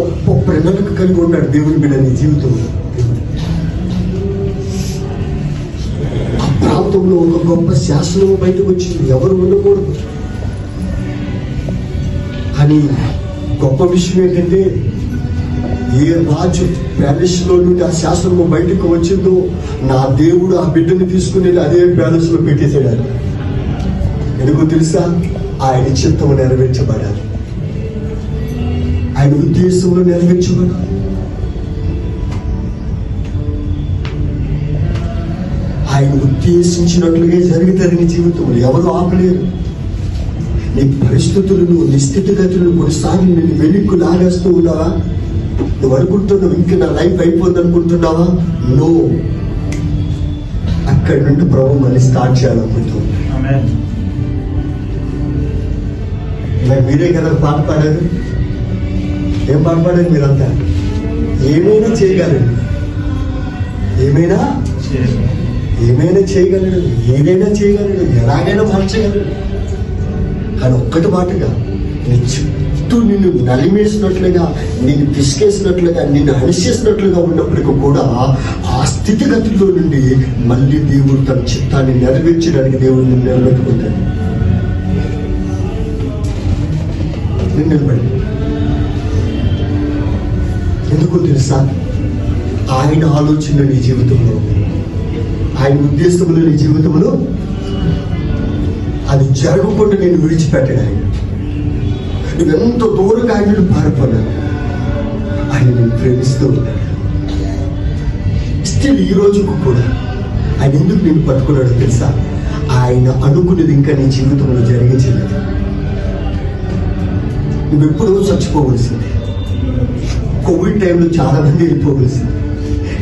గొప్ప ప్రణాళిక కలిగి ఉన్నాడు దేవుని బిడ్డ నీ జీవితంలో. ఆ ప్రాంతంలో ఒక గొప్ప శాసనం బయటకు వచ్చింది, ఎవరు ఉండకూడదు అని. గొప్ప విషయం ఏంటంటే, ఏ రాజు ప్యాలెస్ లో నుండి ఆ శాసనము బయటకు వచ్చిందో నా దేవుడు ఆ బిడ్డని తీసుకుని అదే ప్యాలెస్ లో పెట్టేసాడు. ఎందుకో తెలుసా? ఆయన చిత్తము నెరవేర్చబడాలి, ఆయన ఉద్దేశంలో నెరవేర్చబడాలి. ఆయన ఉద్దేశించినట్లుగా జరుగుతుంది నీ జీవితంలో. ఎవరు ఆపలేరు. నీ పరిస్థితులను, నీ స్థితిగతులను కొన్నిసార్లు నేను వెనక్కు లాగేస్తూ ఉన్నావా? నువ్వు అనుకుంటున్నావు ఇంకా నా లైఫ్ అయిపోద్ది అనుకుంటున్నావా? నో, అక్కడి నుండి ప్రభు మళ్ళీ స్టార్ట్ చేయాలనుకుంటున్నావు. మీరే కదా పాట పాడారు. ఏం పాట పాడారు మీరంతా? ఏమైనా చేయగలరు, ఏమైనా చేయగలడు, ఏదైనా చేయగలడు, ఎలాగైనా మార్చగలడు. కానీ ఒక్కటి మాటగా నీ చుట్టూ నిన్ను నలిమేసినట్లుగా, నిన్ను పిసికేసినట్లుగా, నిన్ను అణిచేసినట్లుగా ఉన్నప్పటికీ కూడా ఆ స్థితిగతుల్లో నుండి మళ్ళీ దేవుడు తన చిత్తాన్ని నెరవేర్చడానికి దేవుడిని నిలబెట్టుకుంటాడు. నిలబడి ఎందుకో తెలుసా? ఆయన ఆలోచన నీ జీవితంలో, ఆయన ఉద్దేశంలో నీ జీవితంలో అది జరగకుండా నేను విడిచిపెట్టాను. ఆయన నువ్వెంత దూరంగా ఆయన పారిపోయాను. ఆయన నేను ప్రేమిస్తూ ఉన్నాను. స్టిల్ ఈ రోజుకు కూడా ఆయన ఎందుకు నేను పట్టుకున్నాడో తెలుసా? ఆయన అనుకునేది ఇంకా నీ జీవితంలో జరిగించలేదు. నువ్వెప్పుడో చచ్చిపోవలసింది. కోవిడ్ టైంలో చాలా మంది వెళ్ళిపోవలసింది.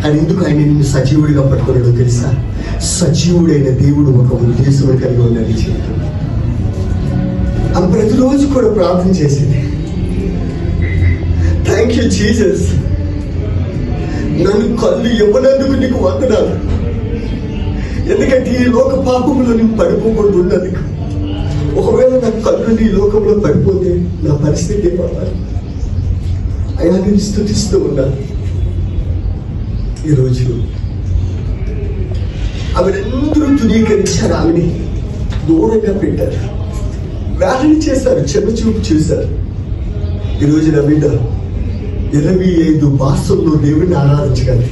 కానీ ఎందుకు ఆయన నిన్ను సజీవుడిగా పట్టుకున్నాడో తెలుసా? సజీవుడైన దేవుడు ఒక ఉద్దేశం కలిగి ఉన్నాడు జీవితం. ఆ ప్రతిరోజు కూడా ప్రార్థన చేసింది, థ్యాంక్ యూ జీసస్, నన్ను కళ్ళు ఇవ్వనందుకు నీకు వందనాలు. ఎందుకంటే ఈ లోక పాపంలో నేను పడిపోకూడదు ఉన్నందుకు. ఒకవేళ నా కళ్ళు నీ లోకంలో పడిపోతే నా పరిస్థితి ఏమవ్వాలి? అయ్యా నేను స్తుతిస్తూ ఉన్నాను. ఈరోజు ఆమెనందరూ తునీకరించారు, ఆమెని దూరంగా పెట్టారు, వేదన చేశారు, చెమచూపు చూశారు. ఈరోజు నా బిడ్డ 25 భాషల్లో దేవుడిని ఆరాధించగలరు.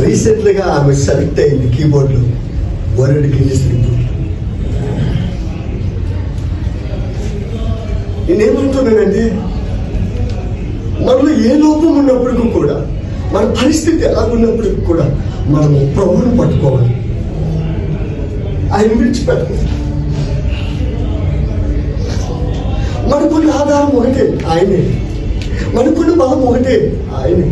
రీసెంట్ గా ఆమె సెలెక్ట్ అయింది కీబోర్డ్ లో వరల్డ్ గిన్నిస్ రికార్డ్. నేనేమంటున్నానంటే, మనలో ఏ లోపం ఉన్నప్పటికీ కూడా, మన పరిస్థితి ఎలా ఉన్నప్పటికీ కూడా మనం ప్రభువును పట్టుకోవాలి, ఆయన విడిచిపెట్టాలి. మనకున్న ఆధారం ఒకటే ఆయనే, మనకున్న బలం ఒకటే ఆయనే.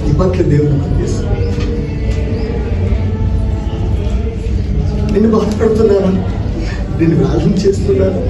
ఈ పట్ల దేవుని ఉద్దేశం. నిన్ను బాధపడుతున్నారా? నిన్ను వేదన చేస్తున్నారా?